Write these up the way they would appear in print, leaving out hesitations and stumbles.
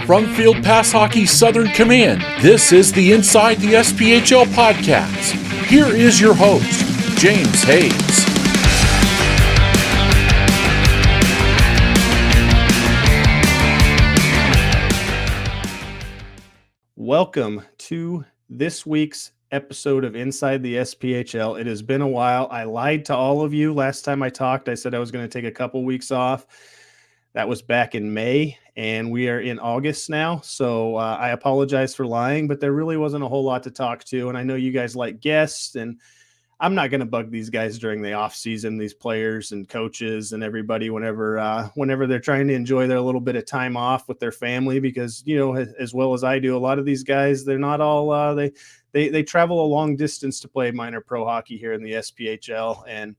From Field Pass Hockey Southern Command, this is the Inside the SPHL podcast. Here is your host, James Hayes. Welcome to this week's episode of Inside the SPHL. It has been a while. I lied to all of you. Last time I talked, I said I was going to take a couple weeks off. That was back in May, and we are in August now. So I apologize for lying, but there really wasn't a whole lot to talk to. And I know you guys like guests, and I'm not going to bug these guys during the off season, these players and coaches and everybody whenever they're trying to enjoy their little bit of time off with their family, because, you know, as well as I do, a lot of these guys, they're not all they travel a long distance to play minor pro hockey here in the SPHL. And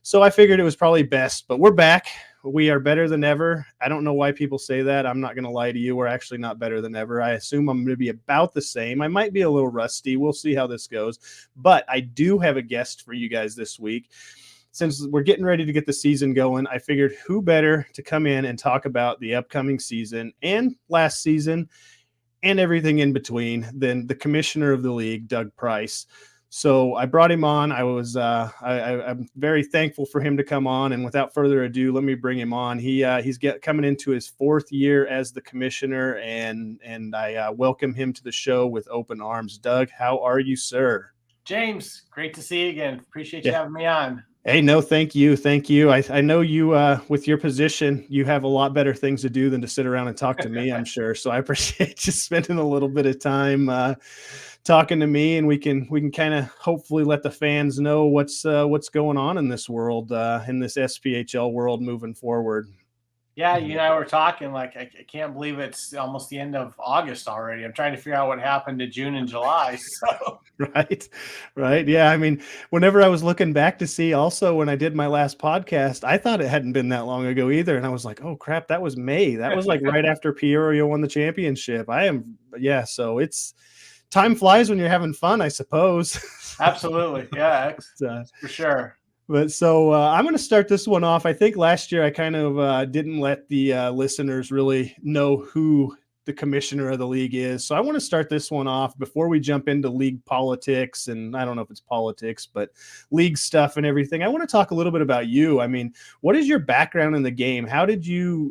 so I figured it was probably best, but we're back. We are better than ever. I don't know why people say that. I'm not going to lie to you. We're actually not better than ever. I assume I'm going to be about the same. I might be a little rusty. We'll see how this goes. But I do have a guest for you guys this week. Since we're getting ready to get the season going, I figured who better to come in and talk about the upcoming season and last season and everything in between than the commissioner of the league, Doug Price. So I brought him on. I'm very thankful for him to come on. And without further ado, let me bring him on. He's coming into his fourth year as the commissioner, and I welcome him to the show with open arms. Doug, how are you, sir? James, great to see you again. Appreciate you having me on. Hey, no, thank you. Thank you. I know you, with your position, you have a lot better things to do than to sit around and talk to me, I'm sure. So I appreciate you spending a little bit of time talking to me, and we can kind of hopefully let the fans know what's going on in this world, in this SPHL world moving forward. Yeah, you and I were talking, like, I can't believe it's almost the end of August already. I'm trying to figure out what happened to June and July. So. Right. Yeah. I mean, whenever I was looking back to see also when I did my last podcast, I thought it hadn't been that long ago either. And I was like, oh crap, that was May. That was like right after Peoria won the championship. So it's time flies when you're having fun, I suppose. Absolutely. Yeah, for sure. But so I'm going to start this one off. I think last year I kind of didn't let the listeners really know who the commissioner of the league is. So I want to start this one off before we jump into league politics. And I don't know if it's politics, but league stuff and everything. I want to talk a little bit about you. I mean, what is your background in the game? How did you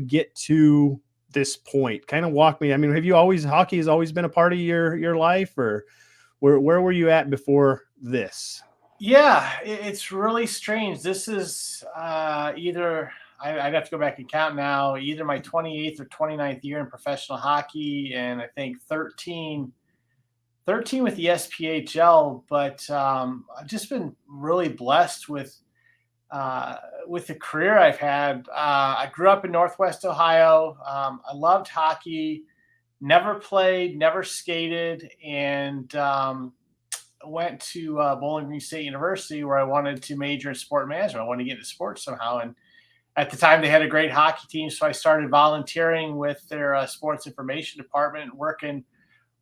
get to this point? Kind of walk me. I mean, hockey has always been a part of your life, or where were you at before this? Yeah, it's really strange. This is either I'd have to go back and count now, either my 28th or 29th year in professional hockey, and I think 13 with the SPHL. But I've just been really blessed with the career I've had. I grew up in Northwest Ohio. I loved hockey, never played, never skated, and went to Bowling Green State University, where I wanted to major in sport management. I wanted to get into sports somehow. And at the time they had a great hockey team. So I started volunteering with their sports information department, working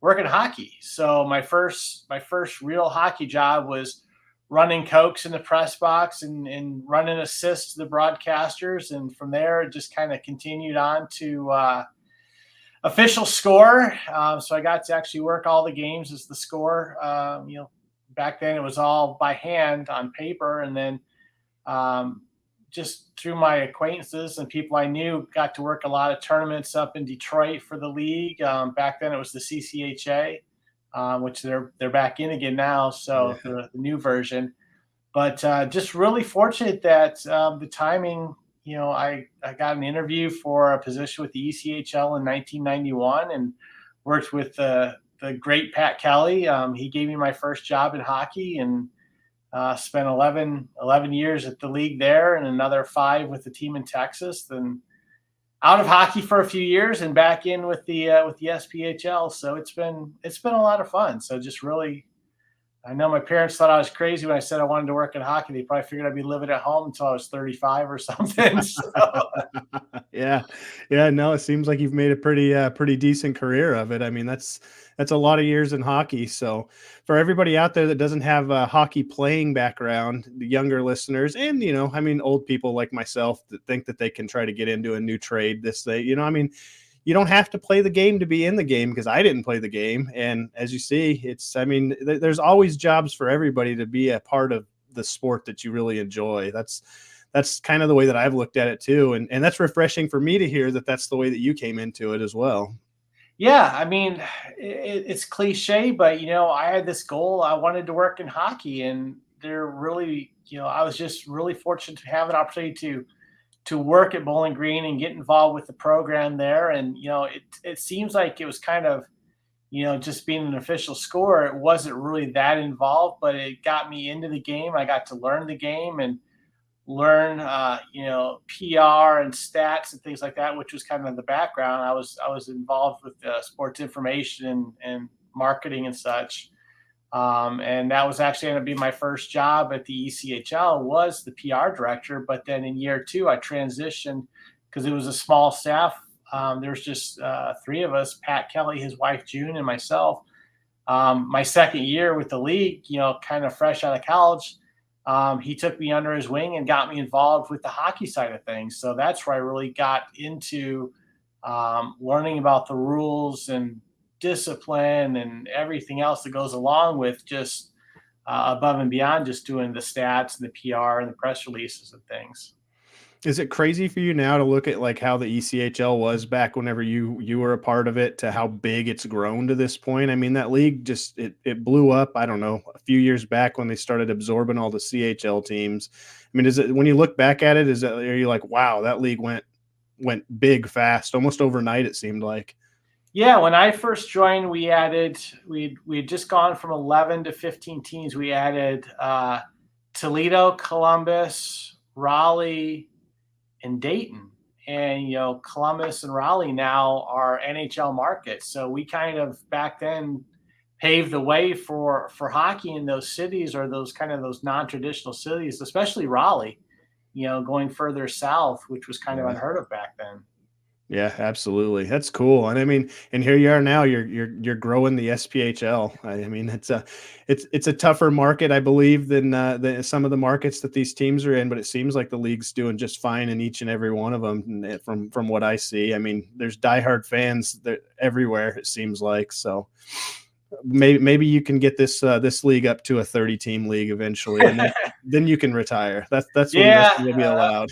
hockey. So my first real hockey job was running Cokes in the press box and running assists to the broadcasters. And from there, it just kind of continued on to official score. So I got to actually work all the games as the score. Back then it was all by hand on paper. And then just through my acquaintances and people I knew, got to work a lot of tournaments up in Detroit for the league. Back then it was the CCHA, which they're back in again now. So the new version. But just really fortunate that the timing, I got an interview for a position with the ECHL in 1991 and worked with the great Pat Kelly. He gave me my first job in hockey, and spent 11 years at the league there and another 5 with the team in Texas. Then out of hockey for a few years and back in with the SPHL. So it's been a lot of fun. So just really, I know my parents thought I was crazy when I said I wanted to work in hockey. They probably figured I'd be living at home until I was 35 or something. So. Yeah. No, it seems like you've made a pretty decent career of it. I mean, that's a lot of years in hockey. So for everybody out there that doesn't have a hockey playing background, the younger listeners, and, old people like myself that think that they can try to get into a new trade you don't have to play the game to be in the game, because I didn't play the game. And as you see, there's always jobs for everybody to be a part of the sport that you really enjoy. That's kind of the way that I've looked at it too. And that's refreshing for me to hear that that's the way that you came into it as well. Yeah, I mean, it's cliche, but I had this goal. I wanted to work in hockey, and they're really, I was just really fortunate to have an opportunity to work at Bowling Green and get involved with the program there. And it seems like it was kind of, just being an official scorer. It wasn't really that involved, but it got me into the game. I got to learn the game and learn PR and stats and things like that, which was kind of the background. I was involved with sports information and marketing and such, and that was actually going to be my first job at the ECHL, was the PR director. But then in year 2 I transitioned, because it was a small staff. There was just 3 of us: Pat Kelly, his wife June, and myself. My second year with the league, kind of fresh out of college, he took me under his wing and got me involved with the hockey side of things. So that's where I really got into learning about the rules and discipline and everything else that goes along with just above and beyond just doing the stats and the PR and the press releases and things. Is it crazy for you now to look at like how the ECHL was back whenever you were a part of it, to how big it's grown to this point? I mean, that league just it blew up, I don't know, a few years back when they started absorbing all the CHL teams. I mean, is it, when you look back at it, are you like, wow, that league went big fast, almost overnight, it seemed like? Yeah, when I first joined, we had just gone from 11 to 15 teams. We added Toledo, Columbus, Raleigh, and Dayton. And Columbus and Raleigh now are NHL markets. So we kind of back then paved the way for hockey in those cities, or those non-traditional cities, especially Raleigh, going further south, which was kind of unheard of back then. Yeah, absolutely. That's cool. And I mean, and here you are now, you're growing the SPHL. I mean, it's a tougher market, I believe, than some of the markets that these teams are in, but it seems like the league's doing just fine in each and every one of them from what I see. I mean, there's diehard fans everywhere, it seems like. So maybe you can get this league up to a 30-team league eventually, and then you can retire. That's when you'll be allowed.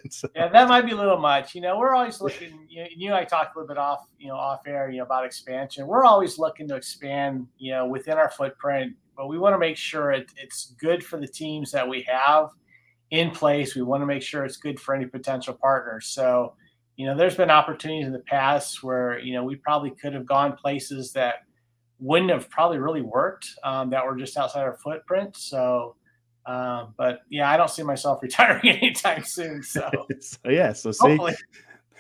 So. Yeah, that might be a little much. We're always looking. You and I talked a little bit off air, about expansion. We're always looking to expand, within our footprint, but we want to make sure it's good for the teams that we have in place. We want to make sure it's good for any potential partners. So, there's been opportunities in the past where we probably could have gone places that wouldn't have probably really worked, that were just outside our footprint. So, but yeah, I don't see myself retiring anytime soon. So, so see,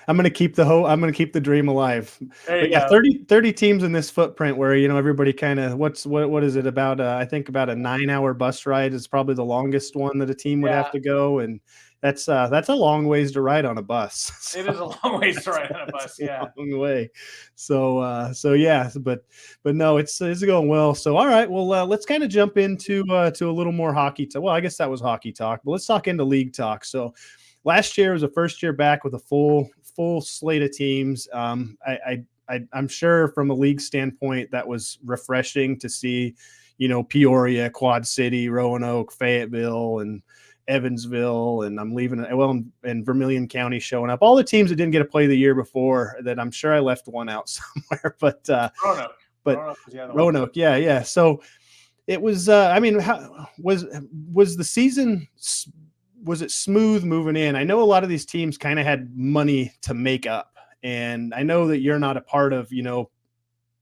I'm going to keep the dream alive. But yeah, 30 teams in this footprint where, everybody kind of, what is it about? I think about a 9-hour bus ride is probably the longest one that a team would have to go. And that's a long ways to ride on a bus. So it is a long ways to ride on a bus. Yeah. A long way. So yeah, but no, it's going well. So, all right, well, let's kind of jump into to a little more hockey talk. Well, I guess that was hockey talk, but let's talk into league talk. So last year was the first year back with a full slate of teams. I'm sure from a league standpoint that was refreshing to see, Peoria, Quad City, Roanoke, Fayetteville, and Evansville, and and Vermilion County showing up. All the teams that didn't get to play the year before, that I'm sure I left one out somewhere, but Roanoke, yeah. So it was, I mean, was the season, was it smooth moving in? I know a lot of these teams kind of had money to make up, and I know that you're not a part of,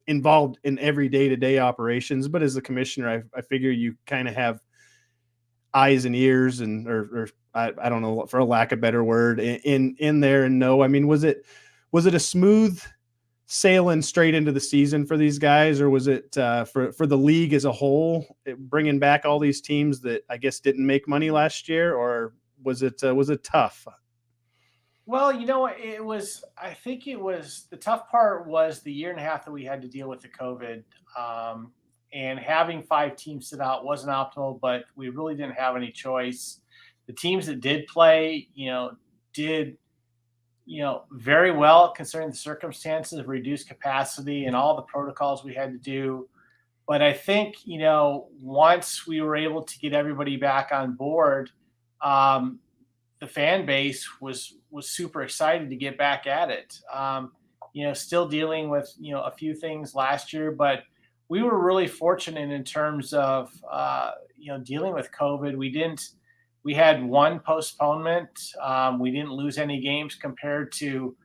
involved in every day-to-day operations, but as the commissioner, I figure you kind of have eyes and ears or I don't know, for a lack of a better word, in there. And no, I mean, was it a smooth sailing straight into the season for these guys, or was it for the league as a whole, bringing back all these teams that I guess didn't make money last year, or was it tough? Well, I think it was, the tough part was the year and a half that we had to deal with the COVID. And having 5 teams sit out wasn't optimal, but we really didn't have any choice. The teams that did play, did very well considering the circumstances of reduced capacity and all the protocols we had to do. But I think, once we were able to get everybody back on board, the fan base was super excited to get back at it. Still dealing with, a few things last year, but we were really fortunate in terms of, dealing with COVID. We had one postponement. We didn't lose any games compared to,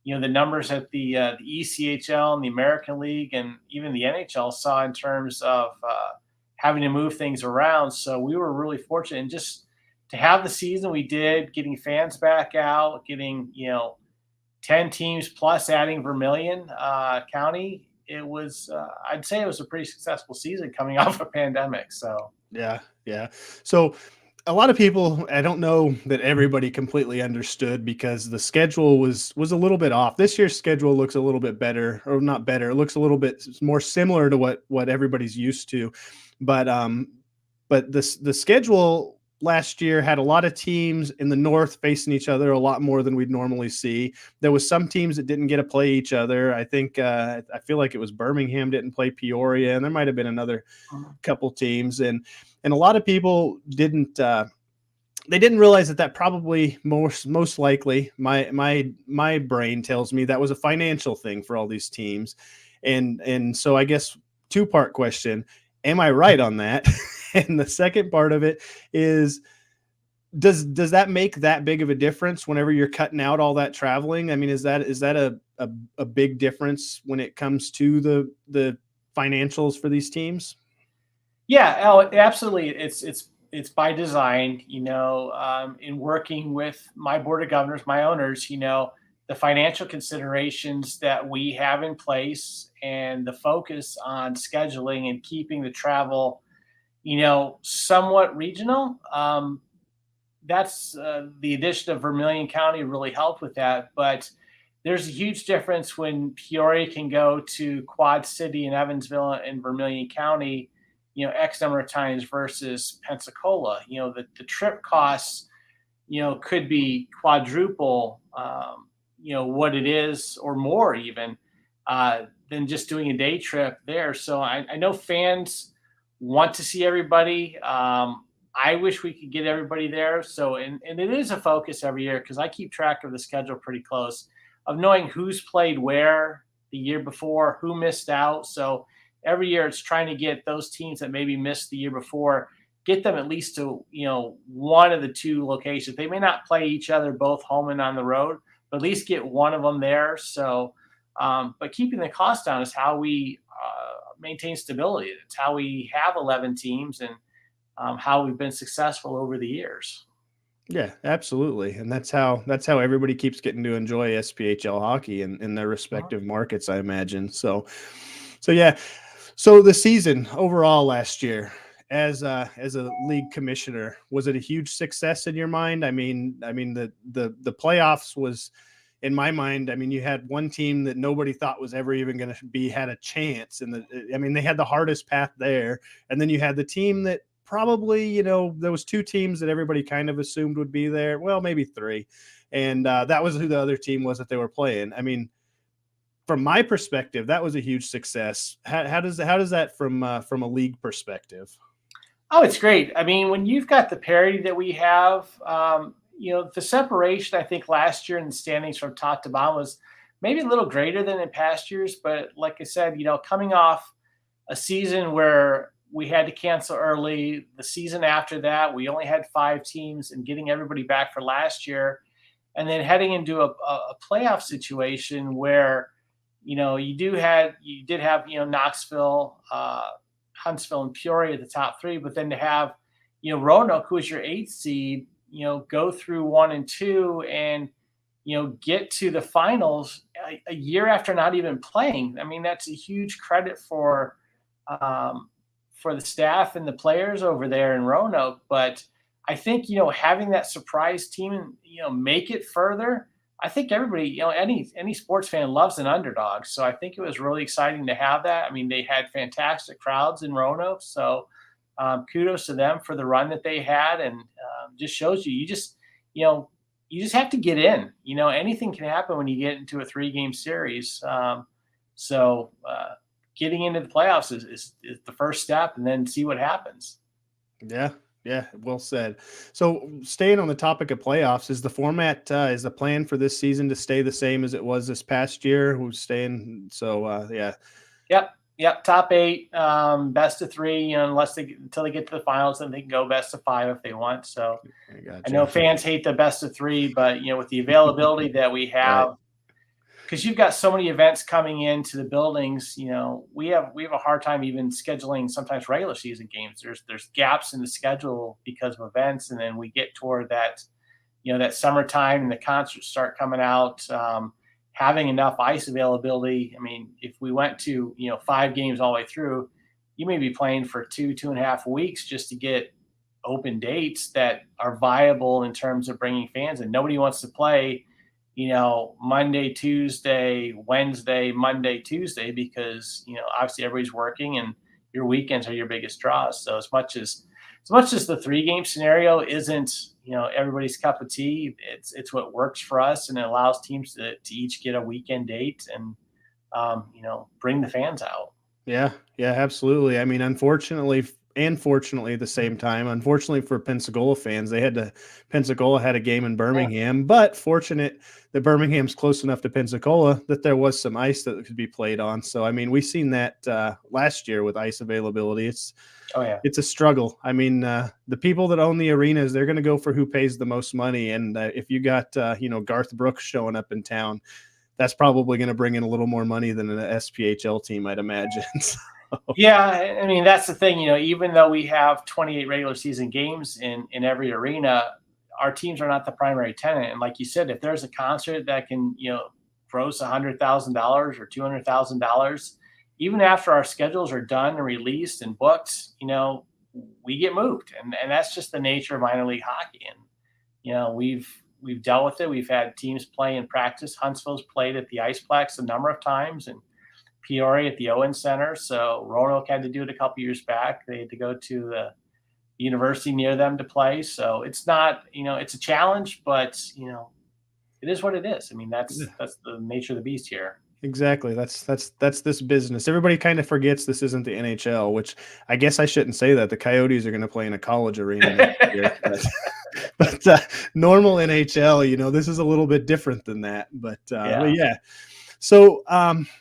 the numbers that the ECHL and the American League and even the NHL saw in terms of having to move things around. So we were really fortunate, and just to have the season we did, getting fans back out, getting 10 teams plus adding Vermilion County. It was I'd say it was a pretty successful season coming off a pandemic. So yeah. So a lot of people, I don't know that everybody completely understood, because the schedule was a little bit off. This year's schedule looks a little bit better, or not better. It looks a little bit more similar to what everybody's used to. But the schedule last year had a lot of teams in the north facing each other, a lot more than we'd normally see. There was some teams that didn't get to play each other. I think I feel like it was Birmingham didn't play Peoria, and there might have been another couple teams, and a lot of people didn't they didn't realize that probably most likely, my brain tells me, that was a financial thing for all these teams. And so I guess two-part question: am I right on that? And the second part of it is, does that make that big of a difference whenever you're cutting out all that traveling? I mean, is that a big difference when it comes to the financials for these teams? Yeah, absolutely. It's by design, in working with my board of governors, my owners, the financial considerations that we have in place and the focus on scheduling and keeping the travel, somewhat regional. That's the addition of Vermilion County really helped with that. But there's a huge difference when Peoria can go to Quad City and Evansville and Vermilion County, X number of times versus Pensacola. The trip costs, could be quadruple, what it is, or more even, than just doing a day trip there. So I know fans want to see everybody. I wish we could get everybody there. So, and it is a focus every year, because I keep track of the schedule pretty close, of knowing who's played where the year before, who missed out. So every year it's trying to get those teams that maybe missed the year before, get them at least to, one of the two locations. They may not play each other both home and on the road, but at least get one of them there. So, but keeping the cost down is how we maintain stability. It's how we have 11 teams, and how we've been successful over the years. Yeah, absolutely. And that's how everybody keeps getting to enjoy SPHL hockey in their respective markets, I imagine. So yeah. So the season overall last year, as a league commissioner, was it a huge success in your mind? I mean the playoffs was, in my mind, I mean, you had one team that nobody thought was ever even going to had a chance. And they had the hardest path there. And then you had the team that probably, there was two teams that everybody kind of assumed would be there. Well, maybe three. And that was who the other team was that they were playing. I mean, from my perspective, that was a huge success. How does that from a league perspective? Oh, it's great. I mean, when you've got the parity that we have, the separation, I think last year in the standings from top to bottom was maybe a little greater than in past years. But like I said, coming off a season where we had to cancel early, the season after that, we only had 5 teams, and getting everybody back for last year, and then heading into a playoff situation where, you did have, Knoxville, Huntsville, and Peoria at the top 3, but then to have, Roanoke, who is your 8th seed, go through 1 and 2 and, get to the finals a year after not even playing. I mean, that's a huge credit for the staff and the players over there in Roanoke. But I think, having that surprise team and, make it further, I think everybody, any sports fan loves an underdog. So I think it was really exciting to have that. I mean, they had fantastic crowds in Roanoke. So kudos to them for the run that they had. And just shows you just, you just have to get in. Anything can happen when you get into a 3-game series. So getting into the playoffs is the first step, and then see what happens. Yeah. Yeah, well said. So staying on the topic of playoffs, is the format, is the plan for this season to stay the same as it was this past year? Who's staying? So, yeah. Yep. Top 8, best of 3, until they get to the finals, then they can go best of 5 if they want. So I know fans hate the best of 3, but, with the availability that we have, because you've got so many events coming into the buildings, we have a hard time even scheduling sometimes regular season games. There's gaps in the schedule because of events, and then we get toward that, that summertime and the concerts start coming out. Having enough ice availability. I mean, if we went to 5 games all the way through, you may be playing for 2.5 weeks just to get open dates that are viable in terms of bringing fans in. Nobody wants to play Monday, Tuesday, Wednesday, Monday, Tuesday, because, obviously everybody's working and your weekends are your biggest draws. So as much as the 3-game scenario isn't, everybody's cup of tea, it's what works for us, and it allows teams to each get a weekend date and, bring the fans out. Yeah, absolutely. I mean, unfortunately and fortunately at the same time, unfortunately for Pensacola fans, Pensacola had a game in Birmingham, but fortunate that Birmingham's close enough to Pensacola that there was some ice that could be played on. So, I mean, we've seen that last year with ice availability. It's a struggle. I mean, the people that own the arenas, they're going to go for who pays the most money. And if you got, Garth Brooks showing up in town, that's probably going to bring in a little more money than an SPHL team, I'd imagine. Yeah, I mean, that's the thing, even though we have 28 regular season games in every arena, our teams are not the primary tenant. And like you said, if there's a concert that can, gross $100,000 or $200,000, even after our schedules are done and released and booked, we get moved. And that's just the nature of minor league hockey. And, we've dealt with it. We've had teams play in practice. Huntsville's played at the Iceplex a number of times, and Peoria at the Owen Center. So Roanoke had to do it a couple years back. They had to go to the university near them to play. So it's not, it's a challenge, but it is what it is. I mean, that's the nature of the beast here. Exactly. That's this business. Everybody kind of forgets this isn't the NHL, which I guess I shouldn't say that. The Coyotes are going to play in a college arena next year. But normal NHL, this is a little bit different than that. But yeah. So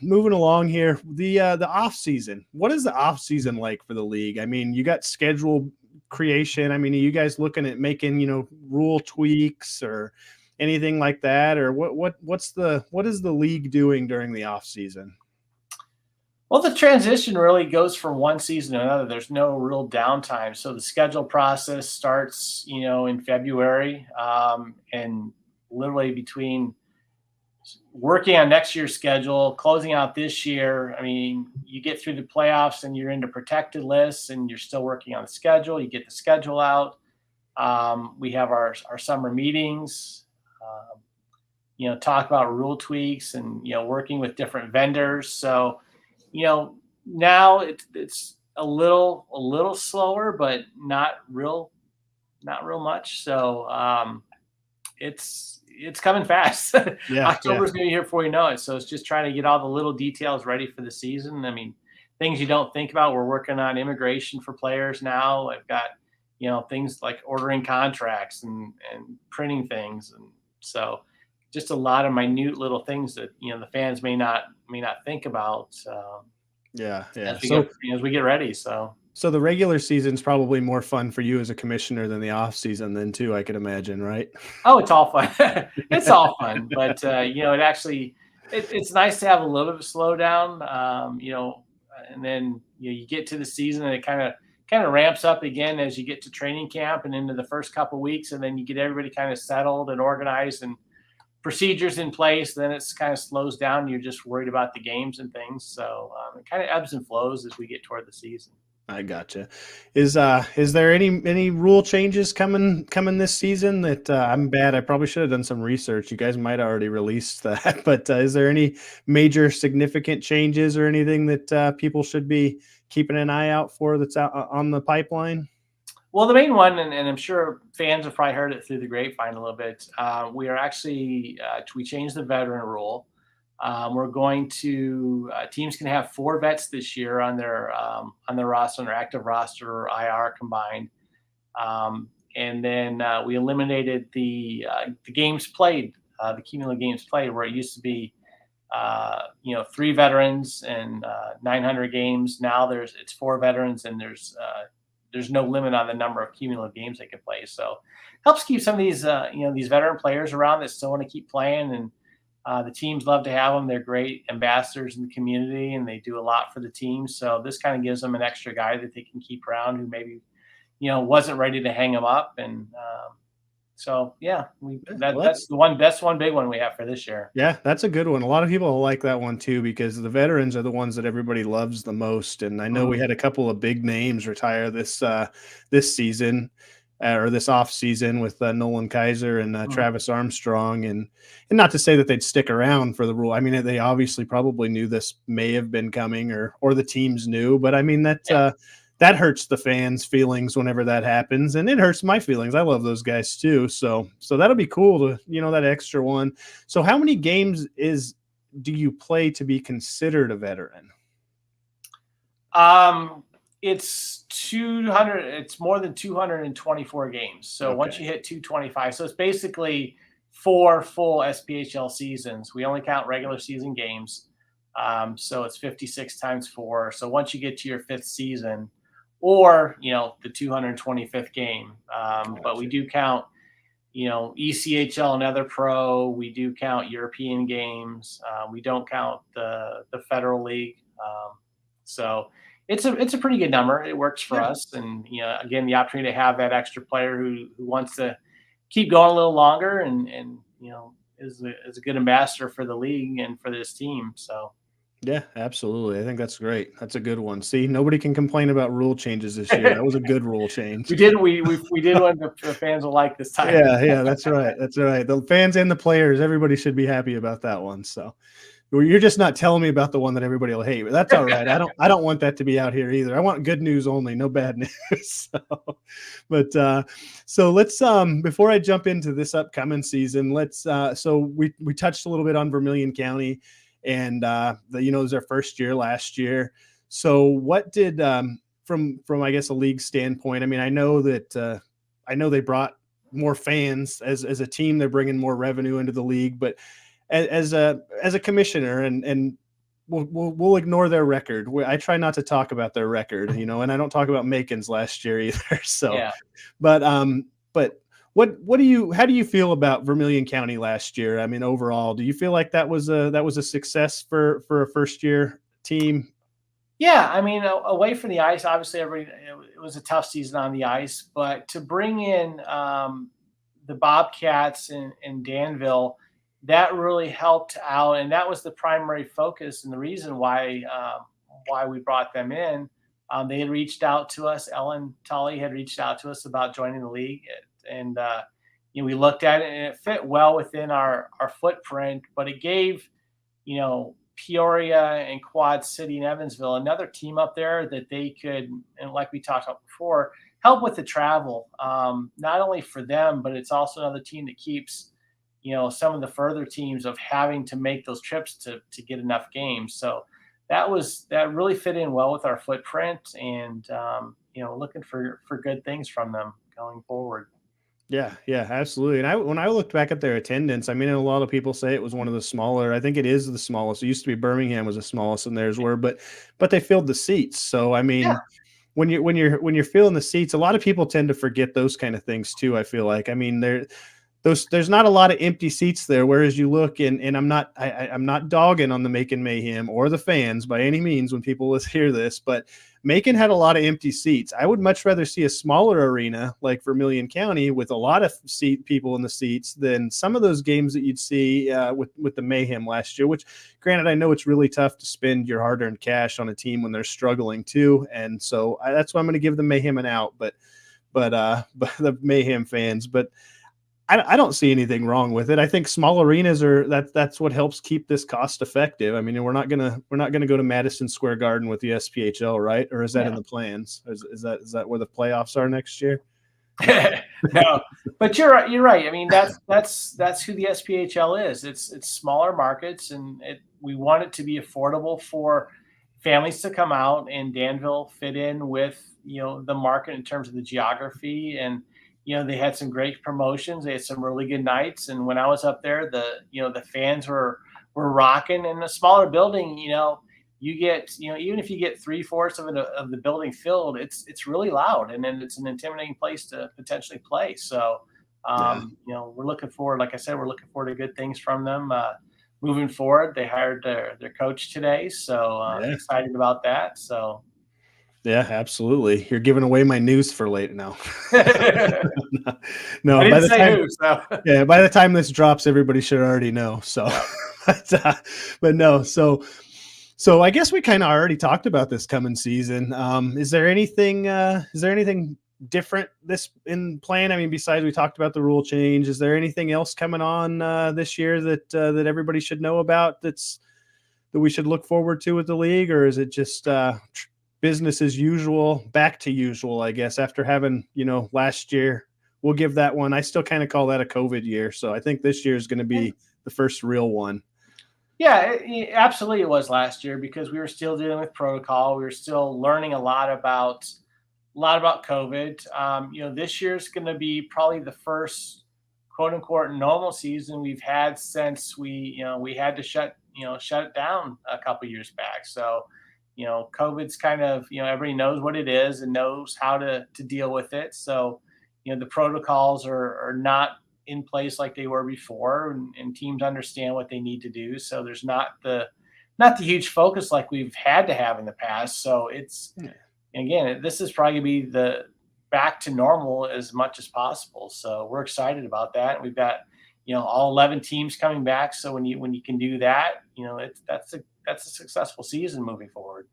moving along here, the off season. What is the off season like for the league? I mean, you got schedule creation. I mean, are you guys looking at making rule tweaks or anything like that, or what is the league doing during the off season? Well, the transition really goes from one season to another. There's no real downtime. So the schedule process starts, in February, and literally between working on next year's schedule, closing out this year. I mean, you get through the playoffs and you're into protected lists and you're still working on the schedule. You get the schedule out. We have our summer meetings, talk about rule tweaks and, working with different vendors. So, now it's a little slower, but not real much. So, it's coming fast. October's going to be here before you know it. So it's just trying to get all the little details ready for the season. I mean, things you don't think about. We're working on immigration for players now. I've got, things like ordering contracts and printing things. And so just a lot of minute little things that, the fans may not think about. As we get ready. So the regular season's probably more fun for you as a commissioner than the off season then too, I could imagine, right? Oh, it's all fun. It's all fun. But, it's nice to have a little bit of a slowdown, and then, you get to the season and it kind of ramps up again as you get to training camp and into the first couple of weeks. And then you get everybody kind of settled and organized and procedures in place. Then it's kind of slows down. You're just worried about the games and things. So it kind of ebbs and flows as we get toward the season. I gotcha. Is there any rule changes coming this season that I'm bad? I probably should have done some research. You guys might already released that, but is there any major significant changes or anything that people should be keeping an eye out for that's out on the pipeline? Well, the main one, and I'm sure fans have probably heard it through the grapevine a little bit. We are actually we changed the veteran rule. We're going to teams can have 4 vets this year on their roster, on their active roster or IR combined. And then we eliminated the games played, the cumulative games played, where it used to be 3 veterans and 900 games. Now it's 4 veterans and there's no limit on the number of cumulative games they can play. So helps keep some of these these veteran players around that still want to keep playing, and the teams love to have them. They're great ambassadors in the community and they do a lot for the team. So this kind of gives them an extra guy that they can keep around who maybe wasn't ready to hang them up. And so yeah, that's one big one we have for this year. Yeah, that's a good one. A lot of people like that one too, because the veterans are the ones that everybody loves the most. And I know we had a couple of big names retire this season or this off season with Nolan Kaiser and Travis Armstrong, and not to say that they'd stick around for the rule. I mean, they obviously probably knew this may have been coming, or the teams knew, but I mean that hurts the fans' feelings whenever that happens, and it hurts my feelings. I love those guys too. So that'll be cool to, that extra one. So how many games do you play to be considered a veteran? It's 200. It's more than 224 games. So once you hit 225, so it's basically 4 full SPHL seasons. We only count regular season games. So it's 56 times 4. So once you get to your 5th season, or the 225th game, but we do count ECHL and other pro. We do count European games. We don't count the federal league. So it's a pretty good number. It works for us, and again, the opportunity to have that extra player who wants to keep going a little longer and is a good ambassador for the league and for this team. So. Yeah, absolutely. I think that's great. That's a good one. See, nobody can complain about rule changes this year. That was a good rule change. We did what the fans will like this time. Yeah, that's right. That's right. The fans and the players, everybody should be happy about that one. So you're just not telling me about the one that everybody will hate, but that's all right. I don't want that to be out here either. I want good news only, no bad news. So let's before I jump into this upcoming season, let's so we touched a little bit on Vermilion County. And it was their first year last year. So what did from I guess a league standpoint? I mean, I know they brought more fans as a team. They're bringing more revenue into the league, but as a commissioner, and we'll ignore their record. I try not to talk about their record, and I don't talk about Macon's last year either. So, yeah. But how do you feel about Vermilion County last year? I mean, overall, do you feel like that was a success for a first year team? Yeah, I mean, away from the ice, obviously it was a tough season on the ice, but to bring in the Bobcats in Danville, that really helped out, and that was the primary focus and the reason why we brought them in. They had reached out to us. Ellen Tully had reached out to us about joining the league. And we looked at it, and it fit well within our footprint, but it gave Peoria and Quad City and Evansville another team up there that they could, and like we talked about before, help with the travel, not only for them, but it's also another team that keeps some of the further teams of having to make those trips to get enough games. So that really fit in well with our footprint, and looking for good things from them going forward. Yeah, absolutely. And when I looked back at their attendance, I mean, a lot of people say it was one of the smaller. I think it is the smallest. It used to be Birmingham was the smallest, and theirs were, but they filled the seats. So I mean, when you're filling the seats, a lot of people tend to forget those kind of things too. I feel like, I mean, there's not a lot of empty seats there. Whereas you look, and I'm not dogging on the Macon Mayhem or the fans by any means when people hear this, but Macon had a lot of empty seats. I would much rather see a smaller arena like Vermilion County with a lot of people in the seats than some of those games that you'd see with the Mayhem last year, which granted, I know it's really tough to spend your hard-earned cash on a team when they're struggling too. And so that's why I'm going to give the Mayhem an out, but the Mayhem fans, but I don't see anything wrong with it. I think small arenas that's what helps keep this cost effective. I mean, we're not gonna go to Madison Square Garden with the SPHL, right? Or is that in the plans? Is that where the playoffs are next year? No, but you're right. You're right. I mean, that's who the SPHL is. It's smaller markets, and we want it to be affordable for families to come out. And Danville fit in with the market in terms of the geography, and they had some great promotions. They had some really good nights, and when I was up there, the fans were rocking. In a smaller building, you get, even if you get 3/4 of the building filled, it's really loud, and then it's an intimidating place to potentially play. So, we're looking forward. Like I said, we're looking forward to good things from them moving forward. They hired their coach today, so excited about that. So, yeah, absolutely. You're giving away my news for late now. No, I didn't say who. So yeah, by the time this drops, everybody should already know. So, but no, so I guess we kind of already talked about this coming season. Is there anything different this in plan? I mean, besides we talked about the rule change, is there anything else coming on this year that everybody should know about that we should look forward to with the league, or is it just business as usual, back to usual, I guess, after having, last year? We'll give that one. I still kind of call that a COVID year. So I think this year is going to be the first real one. Yeah, absolutely. It was last year because we were still dealing with protocol. We were still learning a lot about COVID. This year is going to be probably the first quote unquote normal season we've had since we had to shut it down a couple years back. So, COVID's kind of, everybody knows what it is and knows how to deal with it. So, the protocols are not in place like they were before, and teams understand what they need to do. So there's not the huge focus like we've had to have in the past. So again, this is probably gonna be the back to normal as much as possible. So we're excited about that. We've got, all 11 teams coming back. So when you can do that, that's a successful season moving forward.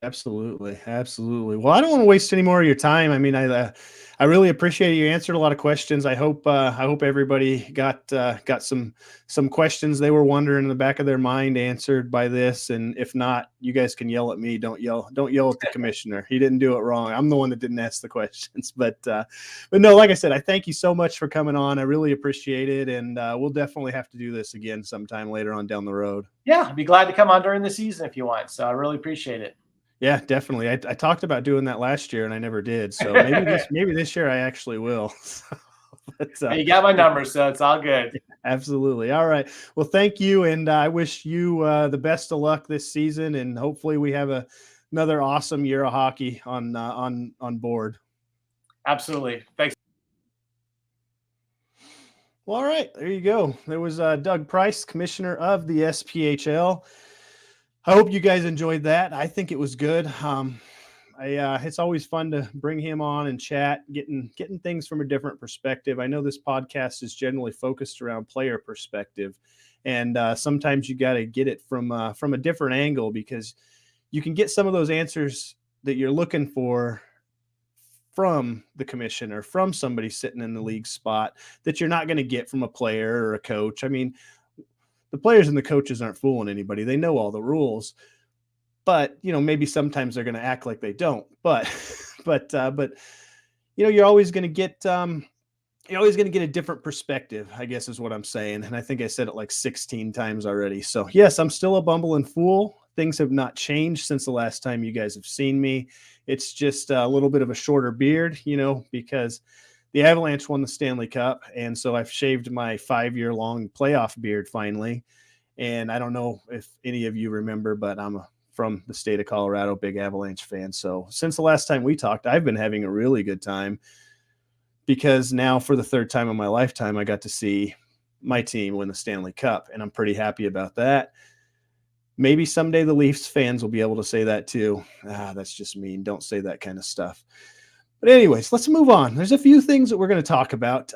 Absolutely. Well, I don't want to waste any more of your time. I mean, I really appreciate it. You answered a lot of questions. I hope everybody got some questions they were wondering in the back of their mind answered by this. And if not, you guys can yell at me. Don't yell at the commissioner. He didn't do it wrong. I'm the one that didn't ask the questions. But no, like I said, I thank you so much for coming on. I really appreciate it, and we'll definitely have to do this again sometime later on down the road. Yeah, I'd be glad to come on during the season if you want. So I really appreciate it. Yeah, definitely. I talked about doing that last year and I never did. So maybe this year I actually will. But, you got my number, so it's all good. Absolutely. All right. Well, thank you. And I wish you the best of luck this season. And hopefully we have another awesome year of hockey on board. Absolutely. Thanks. Well, all right. There you go. There was Doug Price, commissioner of the SPHL. I hope you guys enjoyed that. I think it was good. It's always fun to bring him on and chat, getting things from a different perspective. I know this podcast is generally focused around player perspective, and sometimes you got to get it from a different angle, because you can get some of those answers that you're looking for from the commissioner, from somebody sitting in the league spot, that you're not going to get from a player or a coach. I mean, the players and the coaches aren't fooling anybody. They know all the rules, but maybe sometimes they're going to act like they don't. But you're always going to get a different perspective, I guess is what I'm saying. And I think I said it like 16 times already. So yes, I'm still a bumbling fool. Things have not changed since the last time you guys have seen me. It's just a little bit of a shorter beard, because the Avalanche won the Stanley Cup, and so I've shaved my 5-year-long playoff beard finally. And I don't know if any of you remember, but I'm from the state of Colorado, big Avalanche fan. So since the last time we talked, I've been having a really good time, because now for the third time in my lifetime, I got to see my team win the Stanley Cup, and I'm pretty happy about that. Maybe someday the Leafs fans will be able to say that too. That's just mean. Don't say that kind of stuff. But anyways, let's move on. There's a few things that we're going to talk about.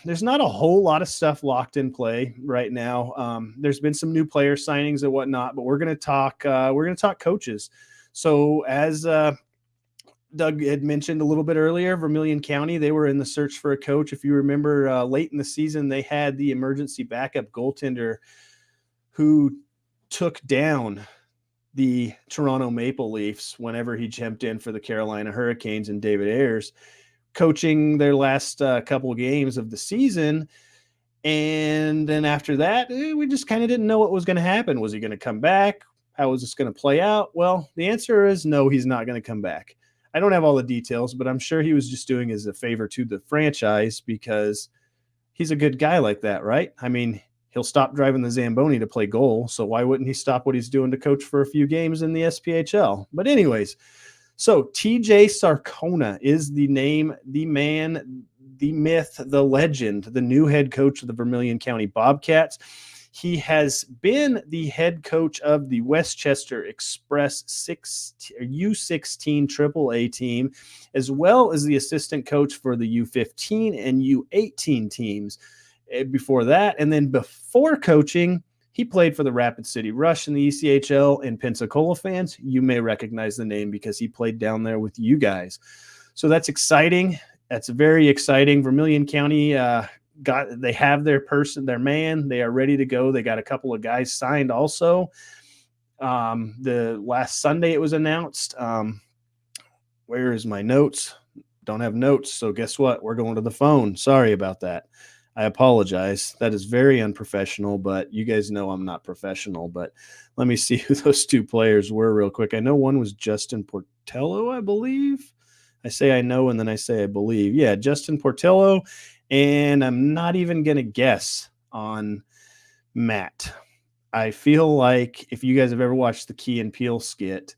There's not a whole lot of stuff locked in play right now. There's been some new player signings and whatnot, but we're going to talk coaches. So as Doug had mentioned a little bit earlier, Vermilion County, they were in the search for a coach. If you remember, late in the season, they had the emergency backup goaltender who took down the Toronto Maple Leafs whenever he jumped in for the Carolina Hurricanes, and David Ayers coaching their last couple of games of the season. And then after that, we just kind of didn't know what was going to happen. Was he going to come back? How was this going to play out? Well, the answer is no, he's not going to come back. I don't have all the details, but I'm sure he was just doing as a favor to the franchise because he's a good guy like that, right? I mean, he'll stop driving the Zamboni to play goal, so why wouldn't he stop what he's doing to coach for a few games in the SPHL? But anyways, so TJ Sarcona is the name, the man, the myth, the legend, the new head coach of the Vermilion County Bobcats. He has been the head coach of the Westchester Express U16 AAA team, as well as the assistant coach for the U15 and U18 teams before that. And then before coaching, he played for the Rapid City Rush in the ECHL. And Pensacola fans, you may recognize the name because he played down there with you guys. So that's exciting. That's very exciting. Vermilion County they have their person, their man. They are ready to go. They got a couple of guys signed also. The last Sunday it was announced. Where is my notes? Don't have notes. So guess what? We're going to the phone. Sorry about that. I apologize. That is very unprofessional, but you guys know I'm not professional. But let me see who those two players were real quick. I know one was Justin Portillo, I believe. I say I know, and then I say I believe. Yeah, Justin Portillo. And I'm not even going to guess on Matt. I feel like if you guys have ever watched the Key and Peele skit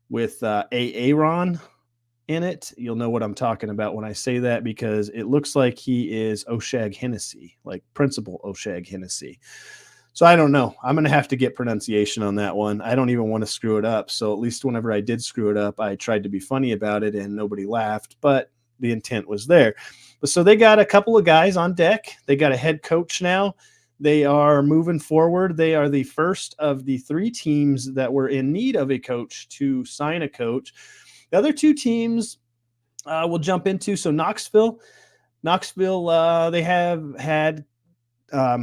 with Aaron in it, you'll know what I'm talking about when I say that, because it looks like he is Oshag Hennessy, like Principal Oshag Hennessy. So I don't know. I'm going to have to get pronunciation on that one. I don't even want to screw it up. So at least whenever I did screw it up, I tried to be funny about it and nobody laughed, but the intent was there. But so they got a couple of guys on deck. They got a head coach now. They are moving forward. They are the first of the three teams that were in need of a coach to sign a coach. The other two teams we'll jump into. So Knoxville, they have had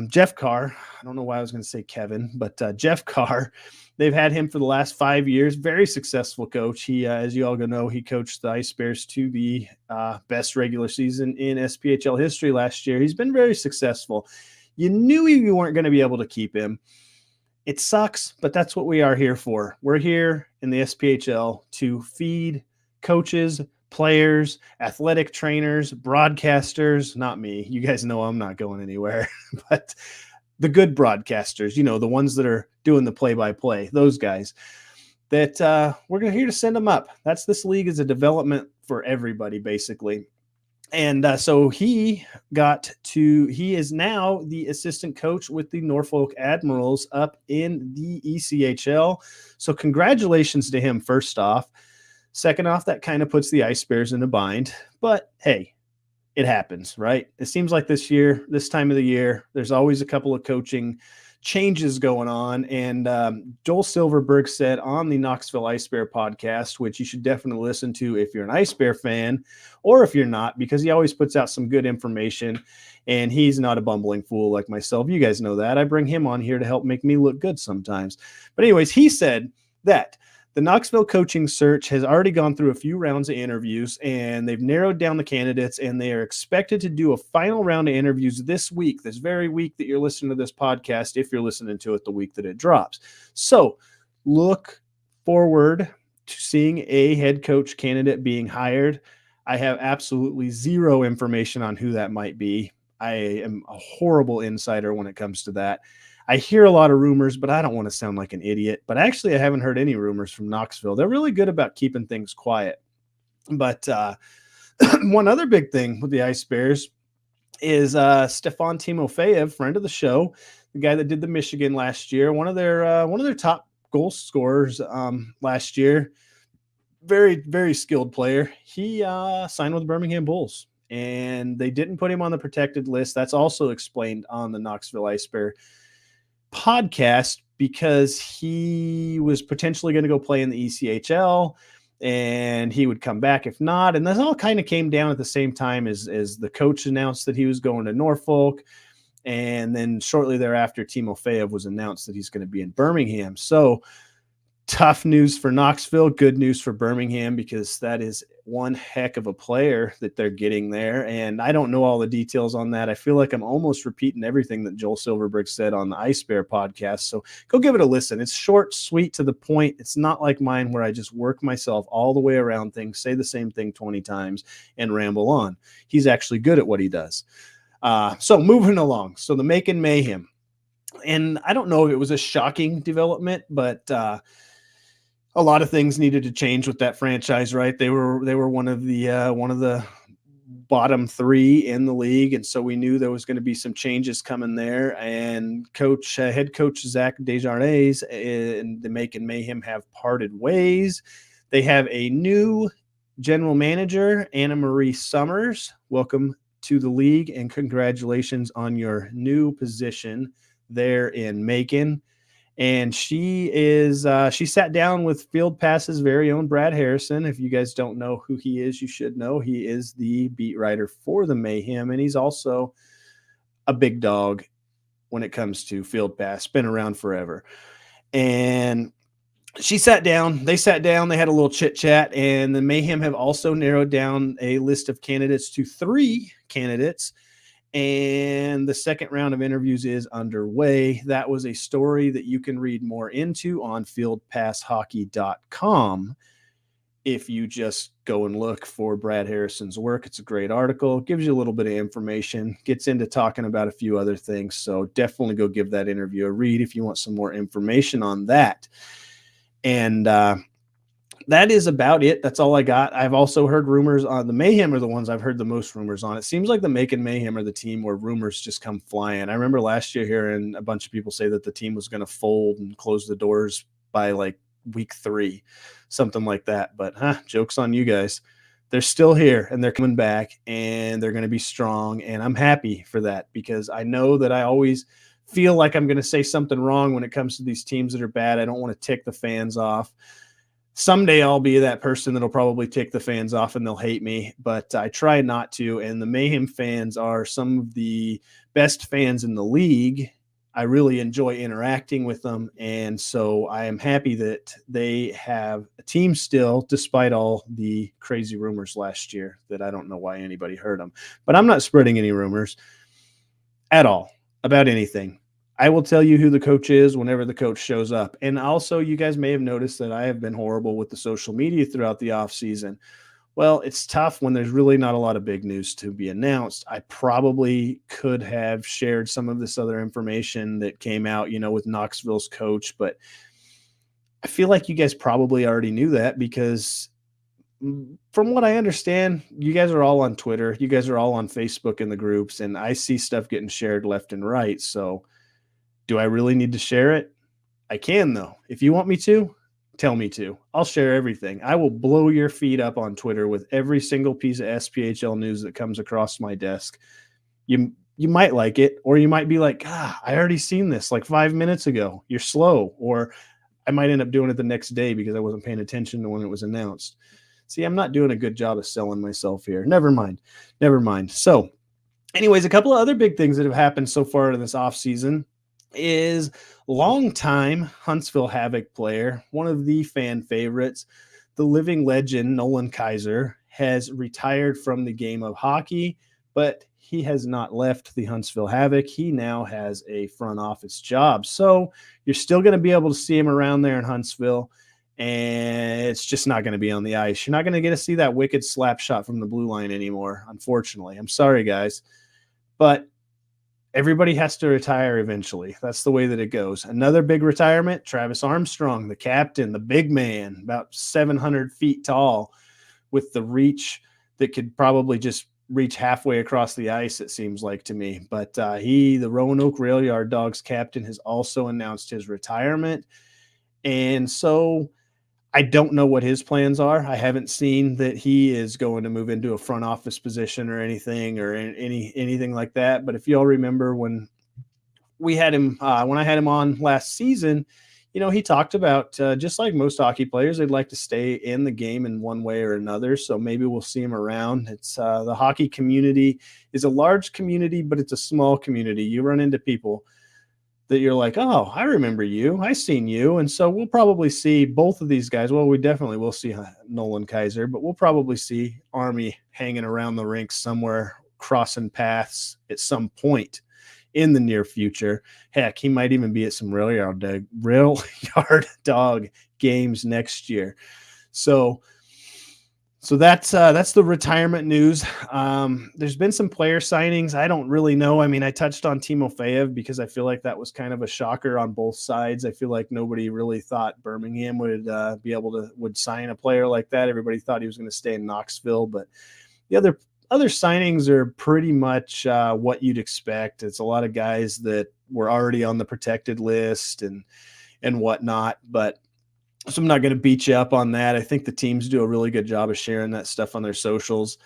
Jeff Carr. I don't know why I was going to say Kevin, but Jeff Carr. They've had him for the last 5 years. Very successful coach. He, as you all know, he coached the Ice Bears to the best regular season in SPHL history last year. He's been very successful. You knew you weren't going to be able to keep him. It sucks, but that's what we are here for. We're here in the SPHL to feed coaches, players, athletic trainers, broadcasters, not me. You guys know I'm not going anywhere, but the good broadcasters, the ones that are doing the play-by-play, those guys that we're here to send them up. This league is a development for everybody, basically. And so he is now the assistant coach with the Norfolk Admirals up in the ECHL. So congratulations to him, first off. Second off, that kind of puts the Ice Bears in a bind. But hey, it happens, right? It seems like this time of the year, there's always a couple of coaching changes going on. And Joel Silverberg said on the Knoxville Ice Bear podcast, which you should definitely listen to if you're an Ice Bear fan, or if you're not, because he always puts out some good information. And he's not a bumbling fool like myself. You guys know that. I bring him on here to help make me look good sometimes. But anyways, he said that the Knoxville coaching search has already gone through a few rounds of interviews, and they've narrowed down the candidates, and they are expected to do a final round of interviews this week, this very week that you're listening to this podcast, if you're listening to it the week that it drops. So look forward to seeing a head coach candidate being hired. I have absolutely zero information on who that might be. I am a horrible insider when it comes to that. I hear a lot of rumors, but I don't want to sound like an idiot. But actually, I haven't heard any rumors from Knoxville. They're really good about keeping things quiet. But one other big thing with the Ice Bears is Stefan Timofeyev, friend of the show, the guy that did the Michigan last year, one of their top goal scorers last year. Very, very skilled player. He signed with the Birmingham Bulls, and they didn't put him on the protected list. That's also explained on the Knoxville Ice Bear podcast, because he was potentially going to go play in the ECHL, and he would come back if not. And this all kind of came down at the same time as the coach announced that he was going to Norfolk. And then shortly thereafter, Timofeyev was announced that he's going to be in Birmingham. So tough news for Knoxville, good news for Birmingham, because that is one heck of a player that they're getting there. And I don't know all the details on that. I feel like I'm almost repeating everything that Joel Silverberg said on the Ice Bear podcast. So go give it a listen. It's short, sweet, to the point. It's not like mine where I just work myself all the way around things, say the same thing 20 times and ramble on. He's actually good at what he does. So moving along. So the Macon Mayhem. And I don't know if it was a shocking development, but a lot of things needed to change with that franchise, right? They were one of the bottom three in the league, and so we knew there was going to be some changes coming there. And head coach Zach Desjardins and the Macon Mayhem have parted ways. They have a new general manager, Anna Marie Summers. Welcome to the league, and congratulations on your new position there in Macon. And she sat down with Field Pass's very own Brad Harrison. If you guys don't know who he is, you should know. He is the beat writer for the Mayhem, and he's also a big dog when it comes to Field Pass. Been around forever. And they sat down, they had a little chit chat, and the Mayhem have also narrowed down a list of candidates to 3 candidates. And the second round of interviews is underway. That was a story that you can read more into on fieldpasshockey.com. If you just go and look for Brad Harrison's work, it's a great article. It gives you a little bit of information, gets into talking about a few other things. So definitely go give that interview a read if you want some more information on that. And that is about it. That's all I got. I've also heard rumors on the Mayhem are the ones I've heard the most rumors on. It seems like the Macon Mayhem are the team where rumors just come flying. I remember last year hearing a bunch of people say that the team was going to fold and close the doors by like week 3, something like that. But joke's on you guys. They're still here and they're coming back and they're going to be strong. And I'm happy for that, because I know that I always feel like I'm going to say something wrong when it comes to these teams that are bad. I don't want to tick the fans off. Someday I'll be that person that'll probably tick the fans off and they'll hate me, but I try not to. And the Mayhem fans are some of the best fans in the league. I really enjoy interacting with them. And so I am happy that they have a team still, despite all the crazy rumors last year that I don't know why anybody heard them. But I'm not spreading any rumors at all about anything. I will tell you who the coach is whenever the coach shows up. And also, you guys may have noticed that I have been horrible with the social media throughout the offseason. Well, it's tough when there's really not a lot of big news to be announced. I probably could have shared some of this other information that came out, with Knoxville's coach, but I feel like you guys probably already knew that, because from what I understand, you guys are all on Twitter. You guys are all on Facebook in the groups, and I see stuff getting shared left and right. So do I really need to share it? I can, though. If you want me to, tell me to. I'll share everything. I will blow your feed up on Twitter with every single piece of SPHL news that comes across my desk. You might like it, or you might be like, I already seen this like 5 minutes ago. You're slow. Or I might end up doing it the next day because I wasn't paying attention to when it was announced. See, I'm not doing a good job of selling myself here. Never mind. So anyways, a couple of other big things that have happened so far in this offseason is longtime Huntsville Havoc player, one of the fan favorites, the living legend Nolan Kaiser, has retired from the game of hockey, but he has not left the Huntsville Havoc. He now has a front office job. So you're still going to be able to see him around there in Huntsville, and it's just not going to be on the ice. You're not going to get to see that wicked slap shot from the blue line anymore, unfortunately. I'm sorry, guys. But everybody has to retire eventually. That's the way that it goes. Another big retirement, Travis Armstrong, the captain, the big man, about 700 feet tall, with the reach that could probably just reach halfway across the ice, it seems like to me. But the Roanoke Rail Yard Dogs captain, has also announced his retirement. And so I don't know what his plans are. I haven't seen that he is going to move into a front office position or anything, or anything like that. But if y'all remember when we had him, when I had him on last season, he talked about just like most hockey players, they'd like to stay in the game in one way or another. So maybe we'll see him around. It's the hockey community is a large community, but it's a small community. You run into people that you're like, oh, I remember you. I seen you. And so we'll probably see both of these guys. Well, we definitely will see Nolan Kaiser, but we'll probably see Army hanging around the rink somewhere, crossing paths at some point in the near future. Heck, he might even be at some rail yard dog games next year. So that's the retirement news. There's been some player signings. I don't really know. I mean, I touched on Timofeyev because I feel like that was kind of a shocker on both sides. I feel like nobody really thought Birmingham would sign a player like that. Everybody thought he was going to stay in Knoxville, but the other signings are pretty much what you'd expect. It's a lot of guys that were already on the protected list and whatnot, but so I'm not going to beat you up on that. I think the teams do a really good job of sharing that stuff on their socials.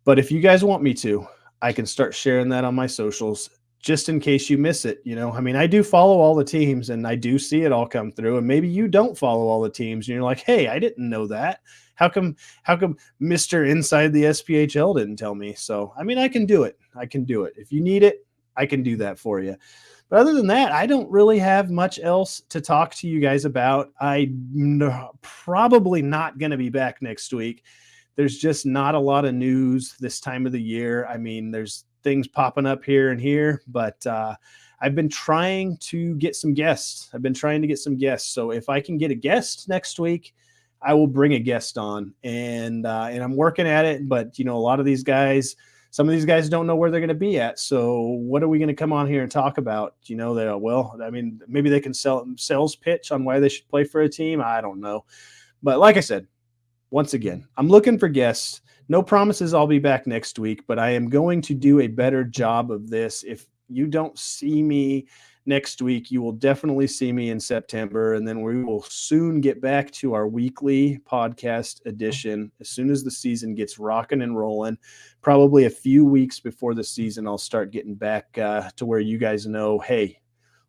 But if you guys want me to, I can start sharing that on my socials just in case you miss it. I mean, I do follow all the teams and I do see it all come through. And maybe you don't follow all the teams and you're like, hey, I didn't know that. How come Mr. Inside the SPHL didn't tell me? So, I mean, I can do it. If you need it, I can do that for you. But other than that, I don't really have much else to talk to you guys about. I'm probably not going to be back next week. There's just not a lot of news this time of the year. I mean, there's things popping up here and here, but I've been trying to get some guests. So if I can get a guest next week, I will bring a guest on, and I'm working at it. But a lot of these guys, some of these guys don't know where they're going to be at. So what are we going to come on here and talk about? Maybe they can sales pitch on why they should play for a team. I don't know. But like I said, once again, I'm looking for guests. No promises I'll be back next week, but I am going to do a better job of this. If you don't see me next week, you will definitely see me in September, and then we will soon get back to our weekly podcast edition as soon as the season gets rocking and rolling. Probably a few weeks before the season, I'll start getting back to where you guys know, hey,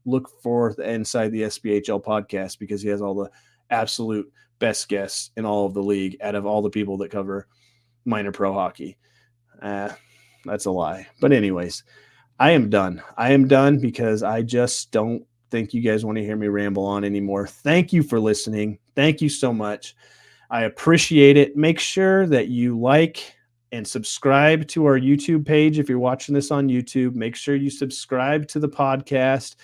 look for the Inside the SPHL podcast because he has all the absolute best guests in all of the league out of all the people that cover minor pro hockey. That's a lie. But anyways, I am done because I just don't think you guys want to hear me ramble on anymore. Thank you for listening. Thank you so much. I appreciate it. Make sure that you like and subscribe to our YouTube page. If you're watching this on YouTube, make sure you subscribe to the podcast.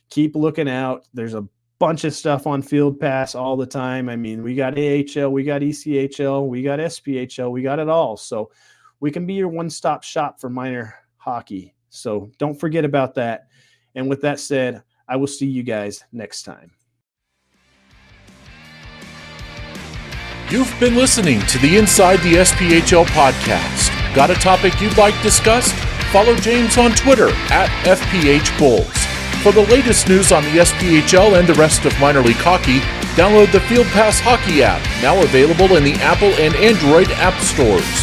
Keep looking out. There's a bunch of stuff on Field Pass all the time. I mean, we got AHL, we got ECHL, we got SPHL, we got it all. So we can be your one-stop shop for minor hockey. So don't forget about that. And with that said, I will see you guys next time. You've been listening to the Inside the SPHL podcast. Got a topic you'd like discussed? Follow James on Twitter @FPHBulls. For the latest news on the SPHL and the rest of minor league hockey, download the Field Pass Hockey app, now available in the Apple and Android app stores.